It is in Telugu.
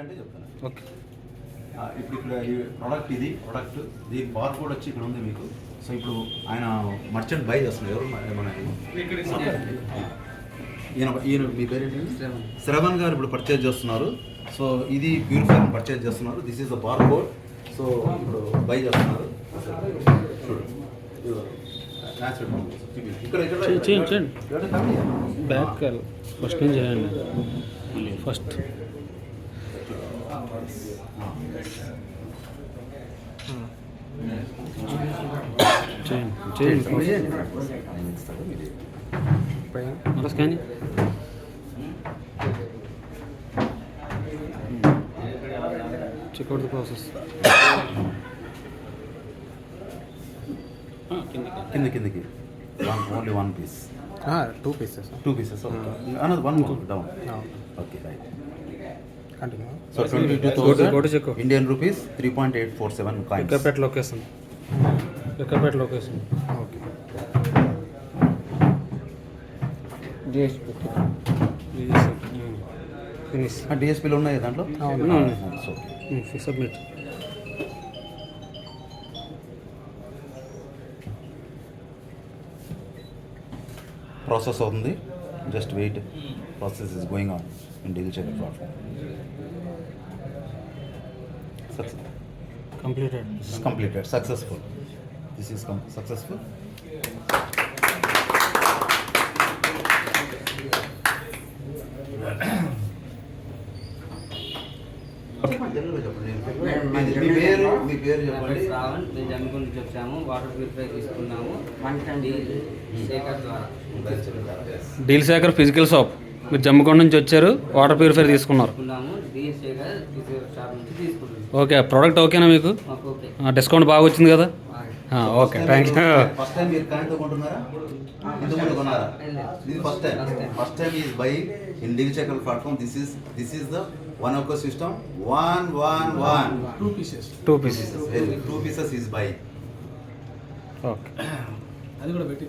అంటే చెప్తాను. ఓకే. ఇప్పుడు ఇక్కడ ఈ ప్రోడక్ట్ దీని బార్ కోడ్ వచ్చి ఇక్కడ ఉంది మీకు. సో ఇప్పుడు ఆయన మర్చెంట్ బై చేస్తున్నారు. ఎవరు మన ఈయన మీ పేరేంటి? శ్రవణ్ గారు ఇప్పుడు పర్చేజ్ చేస్తున్నారు. సో ఇది ప్యూరిఫైర్ పర్చేజ్ చేస్తున్నారు. This is the bar code. So ఇప్పుడు బై చేస్తున్నారు. ఇక్కడ బ్యాక్ ఫస్ట్ నుంచి చేయండి. ఫస్ట్ మళ్ళీ స్కాన్ చెక్అవుట్ ద ప్రాసెస్. కిందకి only one piece. Two pieces. Another one more down. Okay, right. Continue. So 22,000 go to check. Indian rupees 3.847 coins. Pick up at location. Okay. DSP. Finish. DSP లో ఉన్నాయి దాంట్లో. So submit. ప్రాసెస్ అవుతుంది. Just wait. Process is going on in deal check platform. Completed. Successful. This is successful. మీ పేరు చెప్పండి. శ్రావణ్, మేము జమ్మికుంట నుంచి వచ్చాము. వాటర్ ప్యూరిఫై తీసుకున్నాము. శేఖర్ ద్వారా. Deal Shekhar physical shop. మీరు జమ్మికొండ నుంచి వచ్చారు, వాటర్ ప్యూరిఫైర్ తీసుకున్నారు. ఓకే, ప్రోడక్ట్ ఓకేనా మీకు? డిస్కౌంట్ బాగా వచ్చింది కదా? Okay, thank you. First time మీరు కాయిన్తో కొంటున్నారా? ఇంతకుముందు కొన్నారా? ఇది first time is buy in deal checker platform. This is the one ecosystem. 2 pieces. 2 pieces is buy. Okay. అది కూడా పెట్టి